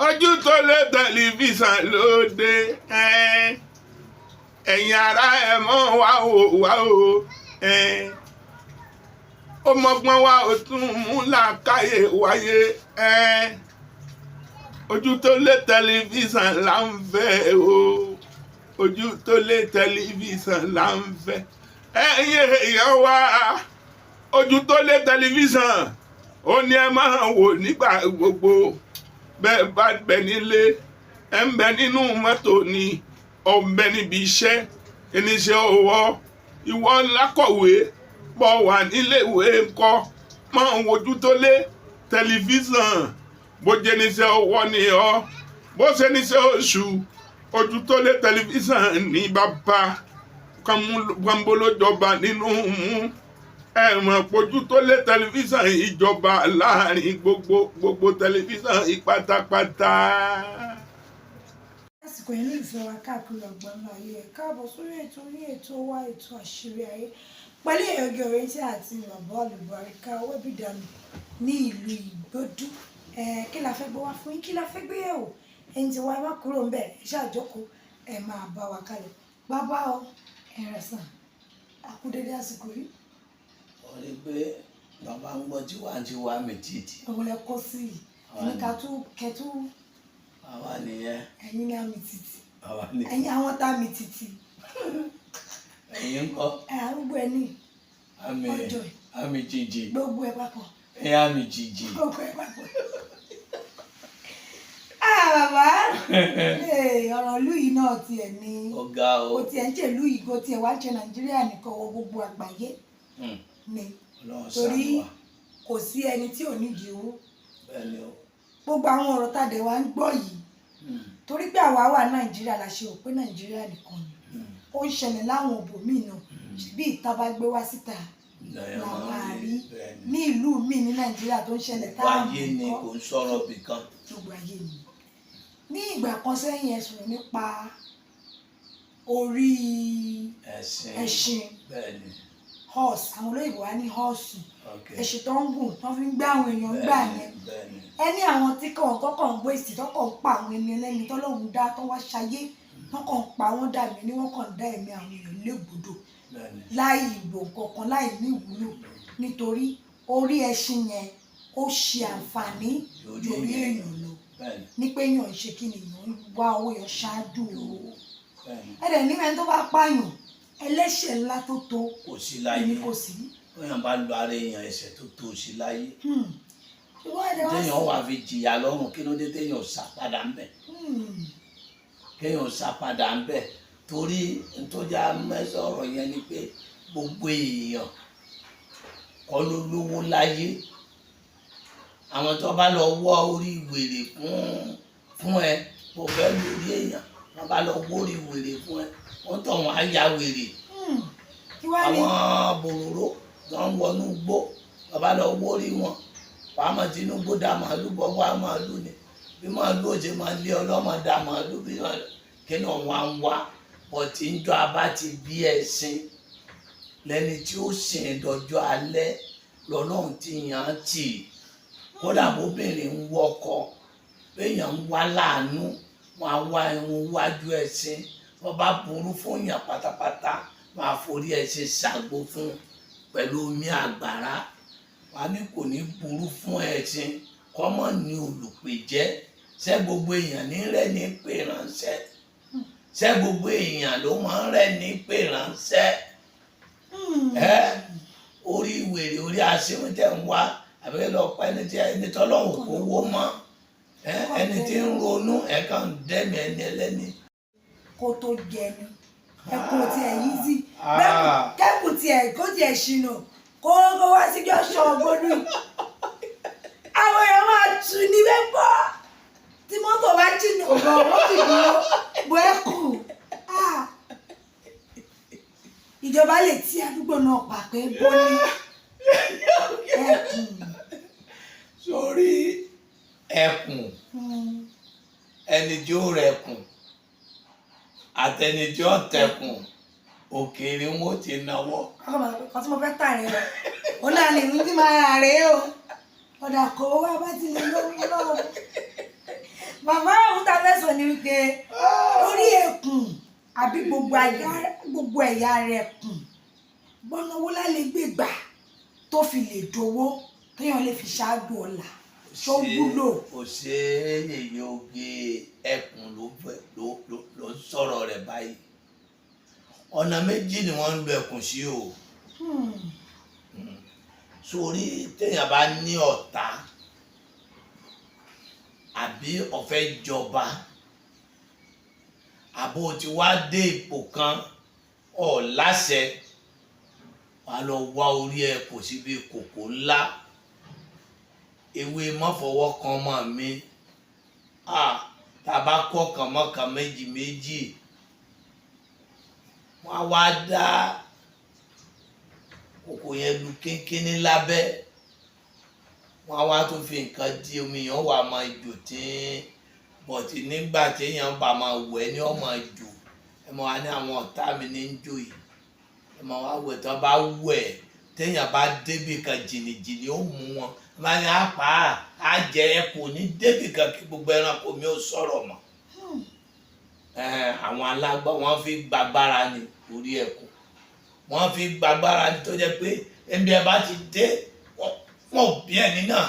ojú tó lé tẹlifíṣàn lóde ẹ̀yin ará ẹ̀ mọ́ wá o ó mọ́gbọ́n wá ó tún mú làákàyè wáyé ojú tó lé tẹlifíṣàn là ń fẹ́ o ojú tó lé tẹlifíṣàn là ń fẹ́ ẹ̀yin èèyàn wá ojú tó lé tẹlifíṣàn ó ní ẹ máa wò nígbà gbogbo bẹ́ẹ̀ bá bẹ nílé ẹ ń bẹ nínú mọ́tò ni ọ ń bẹ níbi iṣẹ́ oníṣẹ́ ọwọ́ ìwọ lákọ̀wé bọ́ wà níléèwé ńkọ́ máa ń wojú tó lé tẹlifíṣàn bó jẹ́ níṣẹ́ ọwọ́ ni ọ́ bó ṣe níṣẹ́ oṣù ojú tó lé tẹlifíṣàn ní bàbá kàmbólójọba nínú mú ẹ̀wọ̀n pojú tó lé tẹlifíṣàn ìjọba láàrin gbogbo tẹlifíṣàn ìpátápátá. lásìkò yẹn ní ìfẹ́ wa káàkiri ọgbọ́n ayé ẹ̀ káàbọ̀ sórí ètò wa ètò àṣírí ayé pẹ̀lú ìyọ̀gẹ̀ oríntì àti bàbá olùbáríkà wẹ́bìdànù ní ìlú Ìgbódù. Kí la fẹ́ gbé wá fún yín, kí la fẹ́ gbé yẹ̀wò ẹni tí wàá má kúrò ń bẹ̀ ẹ ṣàjókòó ẹ máa bá wa kalẹ̀ bàbá ọ ẹ̀rẹ̀sàn àkúdédé àsìkò yìí. wọ́n rí pé bàbá ń gbọ́ tiwantiwa mi títì. òun lẹ kọ́ sí i ẹni ká tún kẹtù. àwa nìyẹn. ẹ̀yin ní àmì títì. àwa nìyẹn. ẹ̀yin àwọn tá àmì títì. ẹ̀yin ń kọ́. arúgbó ẹ ní. àmì jìjì. gbogbo ẹ papọ̀. àmì jìjì. gbogbo ẹ papọ̀. bàbá ọ̀rọ̀ ìlú yìí náà tiẹ̀ ní. ọ̀gá o. kò tiẹ̀ ń ṣe ìlú yìí kò tiẹ̀ wá ṣe Nàìjíríà nìkan wọ gbogbo àgbáyé ni torí kò sí ẹni tí ò nídìí owó. bẹ́ẹ̀ni o. gbogbo àwọn ọ̀rọ̀ tàdé wa ń gbọ́ yìí torí pé àwa wà Nàìjíríà la ṣe rò pé Nàìjíríà nìkan ni ó ń ṣẹlẹ̀ láwọn òbòmíì náà bí ìta bá gbé wá síta làwọn àárí ní ìlú míì ní Nàìjíríà tó ń ṣẹlẹ̀ táwọn ayé ni kò ń sọ̀rọ̀ bìkan. gbogbo ayé ni ní ìgbà kan sẹ́yìn ẹ sọ̀rọ̀ nípa orí ẹṣin horse àwọn olóyìnbó wá ní horse ẹṣin tó ń gùn tó fi ń gbé àwọn èèyàn gbà yẹn ẹni àwọn tí kọ̀ọ̀kan ń gbé ìsì tó kàn ń pa àwọn ẹni ẹlẹ́ni tọ́lọ́run dá tó wá ṣayé wọ́n kàn ń pa wọ́n dà mí ní wọ́n kàn ń dá ẹ̀mí àwọn èèyàn légbodò láì ìlò kankan láì ní ìwúlò nítorí orí ẹṣin yẹn ó ṣe àǹfààní lórí èèyàn lọ ní pé èèyàn ṣe kí ni èèyàn wá owó yẹn ṣáájú o ẹ̀rẹ̀ ní ẹni tó bá pààyàn ẹlẹ́ṣẹ̀ ńlá tó tó kò sí láyé kò sí. èèyàn bá lo ara èèyàn ẹ̀ṣẹ̀ tó tó sí láyé téèyàn wà fi jìyà lọ́rùn kí ló dé téèyàn sá padà ń bẹ̀ kéèyàn sá padà ń bẹ̀ torí ntọ́jà mẹ́sàn ọ̀rọ̀ yẹn ni pé gbogbo èèyàn kọ́ ló lówó láyé àwọn tó bá lọ wọ́ orí wèrè fún ẹ kò fẹ́ lórí èèyàn wọ́n bá lọ wọ́ orí wèrè fún ẹ wọ́n tọ̀ wọ́n á ya wèrè àwọn bòròró tó ń wọnú gbó wọ́n bá lọ wọ́ orí wọn pàmò Tinubu dá màálù bọ́ wá màálù ni bí màálù òjò máa lé ọlọ́mọ dá màálù bí kí ni wọ́n á ń wá bọ̀tí ń jọ abá ti bí ẹ̀sìn lẹ́ni tí ó sìn dọjọ́ alẹ́ lọ́lọ́run ti yàn án tì kódà bóbìnrin ń wọkọ béèyàn ń wá láàánú wọn á wá irun wájú ẹṣin wọn bá burú fún yàn pátápátá wọn á forí ẹṣin ṣàgbo fún pẹ̀lú omi àgbàrá wọn á ní kò ní burú fún ẹṣin kọ́mọ ní olùpèjẹ́ ṣé gbogbo èèyàn ní rẹ̀ ní pè ránṣẹ́ ṣé gbogbo èèyàn ló máa ń rẹ̀ ní pè ránṣẹ́ orí wèrè orí aṣẹ́wọ́n tẹ̀ ń wá àbẹ́rẹ́ lọ pa ẹni tọ́lọ́hùn kó wó mọ́ ẹni tí ń ronú ẹ̀ka ń dẹ́mi ẹni ẹlẹ́ni. kó tó jẹ ni ẹkùn tiẹ̀ yí sí kẹ́kùn tiẹ̀ kó tiẹ̀ ṣìnà kó wá sí jọ́ṣọ́ ọgbọ́dún àwọn èèyàn máa tù ní bẹ́pọ̀ tí mọ́tò bá jìnnà ọ̀gá ọ̀wọ́ ti dúró bọ́ ẹkùn ìjọba lè tí àdúgbò náà pa pé bó ní ẹkùn. sórí ẹkùn ẹni tí ó rẹkùn àtẹni tí ó tẹkùn òkèèrè wọn ti náwó. ọkọ tí mo fẹ́ tà rẹ o náà lè ní tí máa rà rẹ o ọ̀dà kó wá bá ti lè lọ́wọ́ lọ́wọ́ bàbá àwọn tá a fẹ́ sọ ni wípé orí ẹkùn àbí gbogbo ẹ̀yà rẹ̀ kùn gbọ́nà owó lálẹ́ gbégbà tó fi lè dowó téèyàn lè fi ṣáájú ọ̀la tó wúlò. kò ṣe èyí oge ẹkùn ló sọ̀rọ̀ rẹ̀ báyìí ọ̀nà méjì ni wọ́n ń lo ẹkùn sí o sórí téèyàn bá ní ọ̀tá àbí ó fẹ́ jọba àbó tí wá dé ipò kan ọ̀ láṣẹ wàá lọ wá orí ẹkùn síbi kòkó ńlá ewé mọ́fọwọ́ kan mọ́ mi tàbá kọ́ kan mọ́kàn méjì wọ́n á wá dá kòkó yẹn lu kínkínní lábẹ́ wọ́n á wá tún fi nǹkan di omi yẹn wà máa jò tí bọ̀tì nígbà téèyàn bá máa wẹ̀ ni wọ́n máa jò ẹ mọ̀ wá ní àwọn ọ̀tá mi ní ń jò yìí ẹ mọ̀ wá wẹ̀ tó bá wẹ̀ téèyàn bá débì kan jìnnìjìnnì ó mú wọn máa ní apá àjẹ ẹkùn ní débì kan kí gbogbo ẹranko mi ó sọ̀rọ̀ mọ́ àwọn alágbá wọn fi gbàgbára ní orí ẹkùn wọn fi gbàgbára ní tó jẹ́ pé ẹbí ẹ bá ti dé wọn bí ẹni náà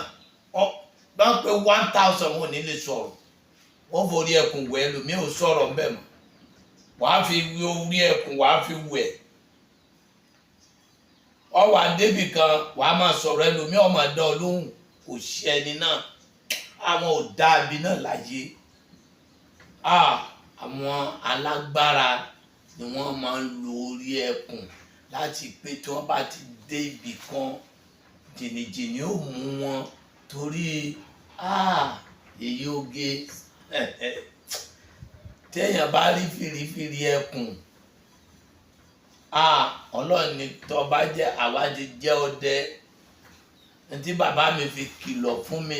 bá ń pé 1000 wọn ò ní lè sọ̀rọ̀ wọn forí ẹkùn wẹ̀ ẹlòmíì ò sọ̀rọ̀ ń bẹ̀ mọ́ wàá fi orí ẹkùn wàá fi wẹ̀ ọwà débì kan wàá máa sọ̀rọ̀ ẹlòmíì ọmọ dá ọ lóhùn kò sí ẹni náà àwọn ò dáàbí náà láyé àwọn alágbára ni wọ́n máa ń lo orí ẹkùn láti pé tí wọ́n bá ti dé ibì kan jìnnìjìnnì ó mú wọn torí èyí oge téèyàn bá rí fìrífìrí ẹkùn ọlọ́run ní tó bá jẹ́ àwádìí jẹ́ ọdẹ tí bàbá mi fi kìlọ̀ fún mi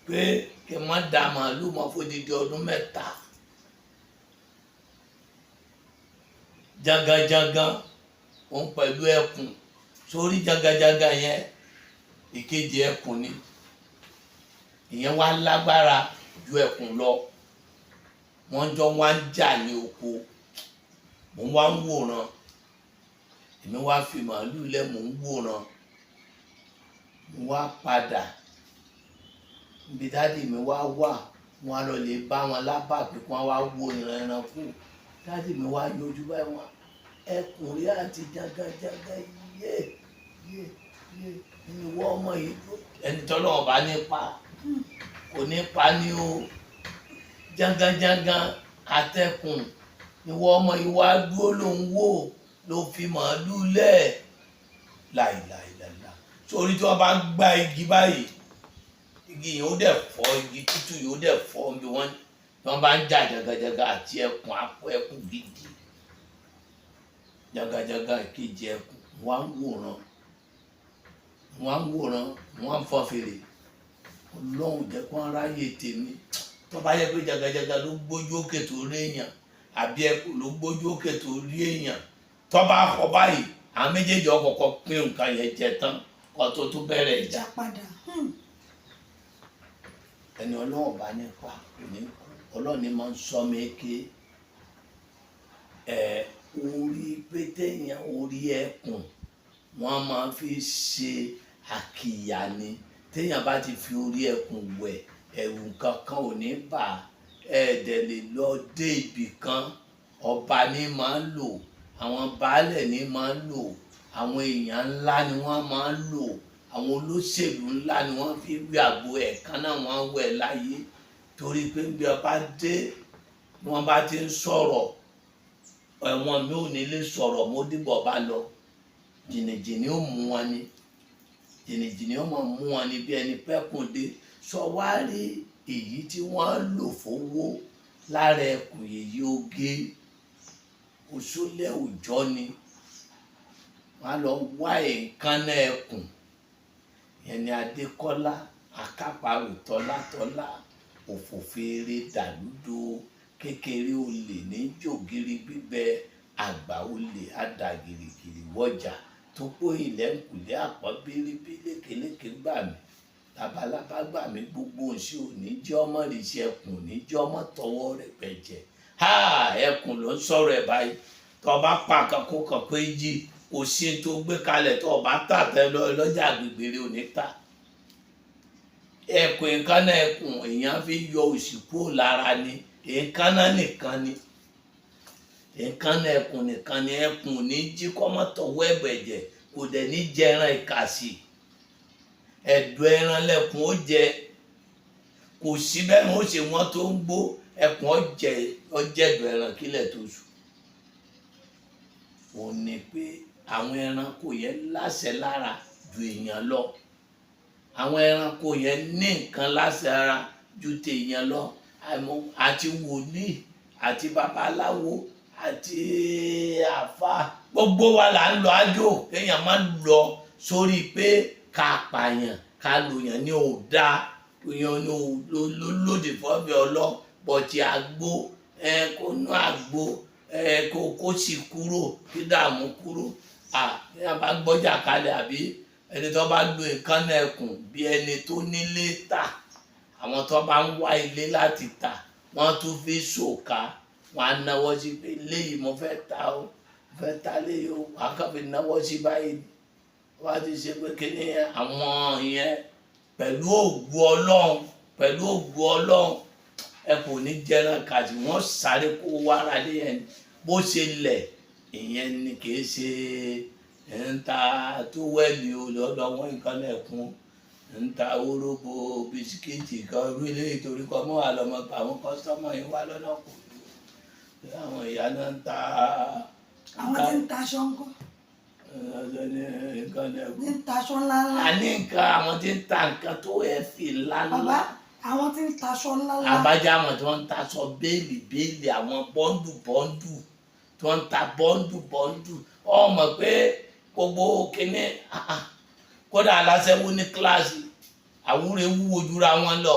pé kí n má da màálù mọ́ fódìdí ọdún 3 janganjangan òun pẹ̀lú ẹkùn sórí janganjangan yẹn ìkejì ẹkùn ni ìyẹn wá lágbára ju ẹkùn lọ wọ́n jọ wá ń jà ní oko mo wá ń wòran èmi wá fi màálù lẹ̀ mò ń wòran mo wá padà ibi dáàdì mi wá wà wọn á lọ lè bá wọn lábàá pé kí wọn wá wo ìran fún dáàdì mi wá yọjú báyìí wọn ẹkùn rí àti jágájágá yé ìwọ ọmọ yìí ẹni tọ́lọ́ ọba nípa kò nípa ní o jágájágá àtẹkùn ìwọ ọmọ yìí wá dúró ló ń wò ló fi màálù lẹ̀ láìláìláìlá sórí tí wọ́n bá gbá igi báyìí igi yìí ó dẹ̀ fọ́ igi tútù yìí ó dẹ̀ fọ́ bí wọ́n bá ń jà jagajaga àti ẹkùn apò ẹkùn gidi jagajaga kejì ẹkùn wọ́n ń wòran wọ́n ń fọ́ fèrè ọlọ́run jẹ́ kó ráyè tèmi tó bá yẹ pé jagajaga ló gbójú òkè tó rí èèyàn àbí ẹkùn ló gbójú òkè tó rí èèyàn tó bá kọ báyìí àwọn méjèèjì ọkọ̀ọ̀kọ̀ pín nǹkan yẹn jẹ tán kó tó tún bẹ̀rẹ̀ ìjà padà. ẹni ọlọ́run bá nípa òní ọlọ́run ni máa ń sọ méke orí pétéèyàn orí ẹkùn wọ́n máa fi ṣe àkìyà ni téèyàn bá ti fi orí ẹkùn wẹ̀ ẹ̀rù kankan ò ní bà ẹ̀ẹ́dẹ̀ lè lọ dé ibì kan ọba ní máa ń lò àwọn baálẹ̀ ní máa ń lò àwọn èèyàn ńlá ni wọ́n máa ń lò àwọn olóṣèlú ńlá ni wọ́n fi wí àgbo ẹ̀kan náà wọ́n wẹ̀ láyé torí pé bí ọba dé ni wọ́n bá ti ń sọ̀rọ̀ ẹ̀wọ̀n mi ò ní lè sọ̀rọ̀ mo dìbò bá lọ jìnnìjìnnì ó mú wọn ni jìnnìjìnnì ó mọ̀ mú wọn ni bí ẹni pẹ́kùn dé sọ wá rí èyí tí wọ́n lò fowó lára ẹkùn èyí oge òṣòlẹ̀ òjọ́ ni wọ́n á lọ wá èékánná ẹkùn ẹni Adékọ́lá akápàrò tọ́látọ́lá òfòfèrè dàlúdò kékeré olè ní jògiri gbígbẹ àgbà olè àdàgìrìgìrì wọjà tó pọ̀ ilẹ̀ ńkùlé àpọ̀ bíríbí lékeléké gbà mí labalábá gbà mí gbogbo òsì òní jẹ́ ọmọ rẹ̀ ṣe ẹkùn òní jẹ́ ọmọ tọwọ́ rẹ̀ pẹ̀jẹ̀ ẹkùn ló ń sọ̀rọ̀ ẹ̀ báyìí tó bá pa nǹkan kó kàn pé jí kò sí tó gbé kalẹ̀ tó bá tà tẹ lọ́jà agbègbè rẹ̀ ò ní tà ẹkùn ìkànnà ẹkùn èèyàn fi yọ òsì kúrò lára ni ìkànnà nìkan ni ìkànnà ẹkùn nìkan ni ẹkùn ò ní jí kọ́mọ tọwọ́ ẹ̀bẹ̀jẹ̀ kò dẹ̀ ní jẹran ìkàsì ẹ̀dọ̀ ẹran lẹ́kùn ó jẹ kò sí bẹ́ẹ̀ ó ṣe wọ́n tó ń gbó ẹkùn ọjẹ̀dọ̀ ẹran kílẹ̀ tó sùn. ó ní pé àwọn ẹranko yẹn láṣẹ lára ju èèyàn lọ àwọn ẹranko yẹn ní nǹkan láṣẹ lára ju tèèyàn lọ àti wòlíì àti babaláwo àti àfáà gbogbo wa là ń lọ àjò kéèyàn máa ń lọ sórí pé ká pààyàn ká lòyàn ní òdà èèyàn ní lòdì fọ́bẹ̀ ọlọ́pọ̀tì àgbo kó nú àgbo kó sì kúrò kí dààmú kúrò ní a bá gbọ́jà kalẹ̀ àbí ẹni tó bá lo ìkànnà ẹkùn bí ẹni tó nílé tà àwọn tó bá ń wá ilé láti tà wọ́n tún fi ṣòkà wọ́n á náwó sí pé léyìí mo fẹ́ ta ó fẹ́ ta léyìí ó wọ́n á kàn fi náwó sí báyìí wọ́n á ti ṣe pé kí ni àwọn yẹn pẹ̀lú ògo ọlọ́run ẹ kò ní jẹran kàtí wọ́n sáré kó wára lé yẹn bó ṣe lẹ̀ ìyẹn ni kì í ṣe ń ta tó wẹ́ẹ̀lì lọ́dọ̀ wọn nǹkan ẹ̀kún ń ta orógbó bisikíìtì kan orílẹ̀ ètòrí kan mọ́ wà lọ́mọ pa àwọn kọ́sítọ́mọ̀ yìí wá lọ́nà kù àwọn ìyá náà ń ta. àwọn tí ń taṣọ ń kọ́. nǹkan ẹ̀kún. ń taṣọ ńláńlá. a ní nǹkan àwọn tí ń ta nǹkan tó ẹ̀ fi ńláńlá. bàbá àwọn tí ń taṣọ ńláńlá. àbájá àwọn tí wọ́n ń taṣọ béèlì àwọn bọ́ńdù tí wọ́n ń ta bọ́ńdù ọmọ pé gbogbo kíní kódà aláṣẹwó ní kíláàsì àwúrẹ wúwo jura wọn lọ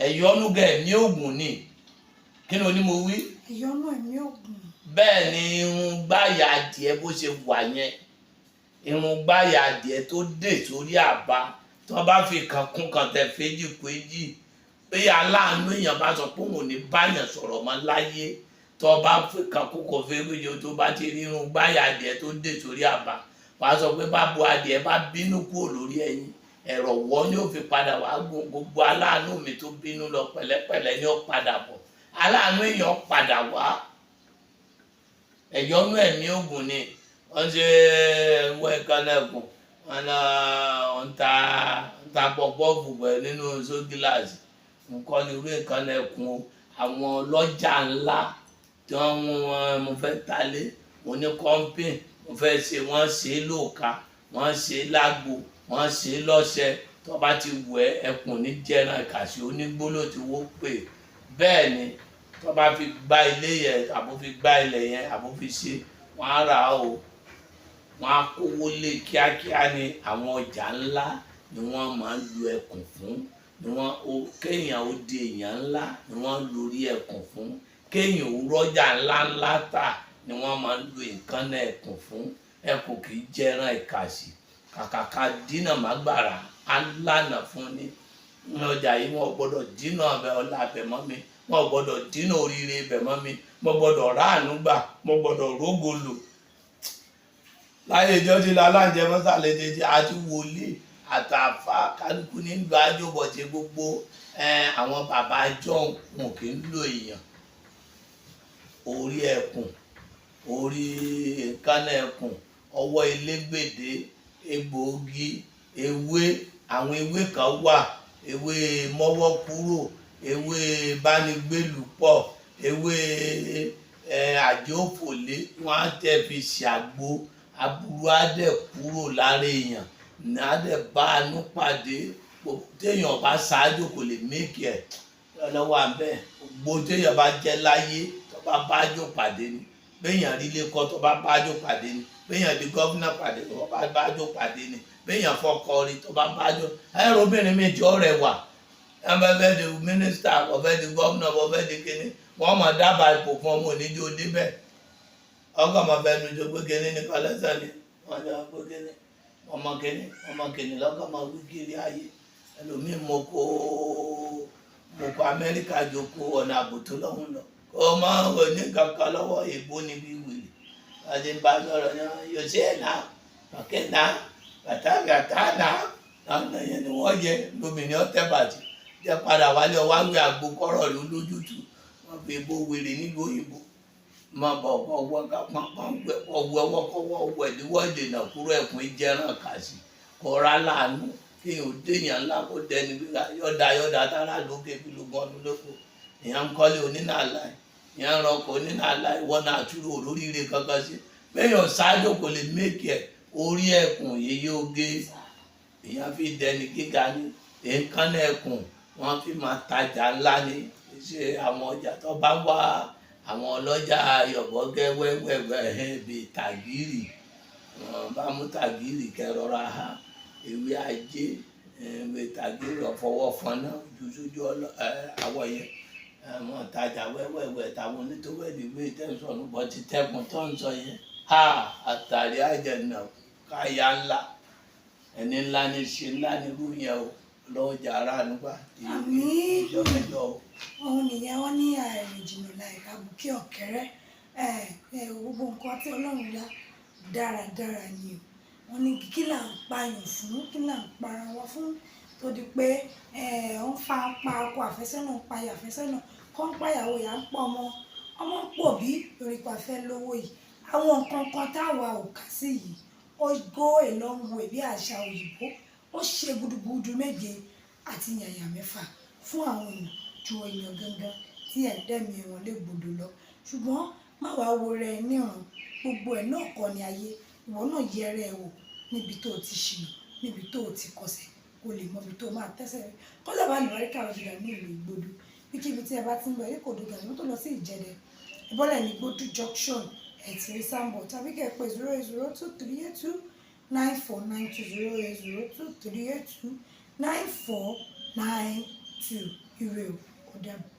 ẹ̀yọ́nú ẹ̀mí ògùn ni kí ni oní mo wí. ẹ̀yọ́nú ẹ̀mí ògùn. bẹ́ẹ̀ ni irun gbáyà adìẹ bó ṣe wà yẹn irun gbáyà adìẹ tó dé sórí àbá tí wọ́n bá fi kàn kún kan tẹ̀ fèjì péjì pé aláàánú èèyàn bá sọ pé òun ò ní báyàn sọ̀rọ̀ mọ́ láyé tó bá fi kàn kún kan fèjì tó bá ti rí irun gbáyà adìẹ tó dé sórí àbá wàá sọ pé bá bo adìẹ bá bínú kúrò lórí ẹyin ẹ̀rọ wọ́ ni ó fi padà wá gbogbo aláàánú mi tó bínú lọ pẹ̀lẹ́pẹ̀lẹ́ ni ó padà bọ̀ aláàánú èèyàn padà wá ẹ̀yọ́nú ẹ̀mí ògùn ni wọ́n ṣe wọ́ ìkànnẹ́kùn wọn náà ń ta pọ̀pọ́ọ̀fù pẹ̀ nínú sógíláàsì nǹkan ní orí ìkànnẹ́kùn àwọn ọlọ́jà ńlá tí mo fẹ́ talé mo ní kọ́ńpìn mo fẹ́ ṣe wọ́n ṣe é lóòka wọ́n ṣe é lágbo wọ́n ṣe é lọ́ṣẹ tó bá ti wù ẹ́ ẹkùn ní jẹran ìkàsí onígbóló tí wọ́n pè bẹ́ẹ̀ ni tó bá fi gbá ilé yẹn àbó fi gbá ilẹ̀ yẹn àbó fi ṣe wọ́n á rà á o wọ́n á kówó lé kíákíá ní àwọn ọjà ńlá ni wọ́n máa ń lo ẹkùn fún ni wọ́n kéèyàn ó di èèyàn ńlá ni wọ́n lórí ẹkùn fún kéèyàn ó rọ́jà ńláńlá tà ni wọ́n máa ń lo ìkànnà ẹkùn fún ẹkùn kì í jẹran ìkàsì kàkàkà dínà mágbára alánà fún ní ọjà yìí wọ́n gbọ́dọ̀ dínà ọlá abẹ mọ́ mi wọ́n gbọ́dọ̀ dínà oríire ibẹ mọ́ mi mo gbọ́dọ̀ ráàánú gbà mo gbọ́dọ̀ rógo lò láyé ìjọ ti lọ aláǹjẹ mọ́sálẹ̀ jẹjẹ àti wòlíì àtàfà kálukú nílùú àjọbọ̀tì gbogbo àwọn bàbá john wọn kì í lo èèyàn orí ẹkùn orí ìkànnà ẹkùn ọwọ́ elégbèdé egbòogi ewé àwọn ewé kan wà ewé mọ́wọ́ kúrò ewé bánigbélùpọ̀ ewé àjòfòlé wọn á tẹ̀ fi ṣàgbo aburú á dẹ̀ kúrò lára èèyàn ní á dẹ̀ bá àánú pàdé téèyàn bá ṣáájú kò lè méèkì ẹ̀ lọ́wọ́ àbẹ́ gbogbo téèyàn bá jẹ́ láyé tó bá bájò pàdé ni béèyàn rí ilé kọ́ tó bá bájò pàdé ni béèyàn di gọ́fúnà pàdé tó bá bájò pàdé ni béèyàn fọkọ rí tó bá bájò ẹ̀rọ obìnrin méjì ọ̀rẹ́ wà ẹ̀ bá fẹ́ di mínísítà ọ̀fẹ́ di gọ́fúnà ọ̀fẹ́ di kíní wọ́n mọ̀ dábàá ipò fún ọmọ oníjó débẹ̀ ọkọ̀ ọmọ fẹ́ nu jó pé kíní ní kọ́lẹ́sẹ̀ ni wọ́n jọ pé kíní ọmọ kìíní lọ́kàn máa wí kiri ayé ẹlòmíì mo kó Amẹ́ríkà jókòó ọ̀nà àbùtó lọ́hùn lọ kó máa wọ ní kankan lọ́wọ́ èbó níbi wèrè láti bá sọ̀rọ̀ náà yóò ṣe ẹ̀ náà kàkẹ́ náà gàtà náà láwọn yẹn ni wọ́n jẹ lómìnira ọ̀tẹ̀ bàtì jẹ́ padà wálé ọwọ́ àgbẹ̀ àgbo kọ́rọ̀ ló lójútù wọ́n fi èbó wèrè nílùú òyìnbó máa bọ̀ ọwọ́ ọwọ́ kọ́wọ́ ọwọ́ ìdíwọ́ ìdènà kúrò ẹ̀kún ìjẹran kàṣì kọ́ra láàánú kí n ò déyàn ńlá kó dẹni wíwá yọ̀dà tára lókè bí ló gan lóko èèyàn ń kọ́lé onínàlá èèyàn ń rọkọ̀ onínàlá ìwọ́n náà túrò olóríire kankan sí bẹ́yàn ṣáájú kò lè mékì ẹ̀ orí ẹ̀kùn yeye oge èèyàn fi dẹni gíga ní èékánná ẹ̀kùn wọ́n fi máa tajà ńlá ní ṣe àwọn ọjà tó bá wà àwọn ọlọ́jà yọ̀bọ̀gẹ́ wẹ́wẹ́wẹ́ bíi tàgírì bá mú tàgírì kẹrọra ha ewé ajé ewé tàgírì ọ̀fọwọ́ fọnà ojú sójú àwọ̀ yẹn àwọn tajà wẹ́wẹ́wẹ́ táwọn onítòwẹ́dì wé tẹ̀sán bọ́ ti tẹ́kùn tó ń sọ yẹn ha àtàrí àjẹnà káyà ńlá ẹni ńlá ní ṣe ńlá nírú yẹn o lọ́jà ara nígbà ìwé ìjọba òun nìyẹn wọn ní àìrìn jìnnà láìka bùkí ọ̀kẹ́rẹ́ gbogbo nǹkan tí Ọlọ́run dá dáradára ni o wọn ní kí là ń pààyàn fún kí là ń para wa fún tó di pé ó ń pa ọkọ àfẹ́sọ́nà ń payà àfẹ́sọ́nà kọ́ ń pàyàwó ìyá ń pọ̀ ọmọ ń pọ̀ bí lórí pàfẹ́ lówó yìí àwọn nǹkan kan táwa ò kà sí yìí ó go a long way bí àṣà òyìnbó ó ṣe gudugudu méje àti yàyà mẹ́fà fún àwọn èèyàn ju èèyàn gangan tí ẹ̀dẹ́mi wọn lè gbòdò lọ ṣùgbọ́n má wàá wo rẹ níran gbogbo ẹ̀ náà kọ́ ni ayé ìwọ náà yẹrẹ ẹ wò níbi tó o ti ṣìnà níbi tó o ti kọsẹ̀ kó lè mọ ibi tó o máa tẹ́sẹ̀ rẹ kọ́sẹ̀ bá lè wárí káwọn jìnnà ní ìlú Ìgbòdù bíkíbi tí ẹ bá ti ń lọ eré kò dògà ìwọ́n tó lọ sí Ìjẹ̀dẹ̀ ìbọ́lẹ̀ ní Ìgbòdù junction ẹ̀tìrí sambo tàbí kẹ́ ẹ pé 08023829492 08023829492 ire o ó dàbọ̀.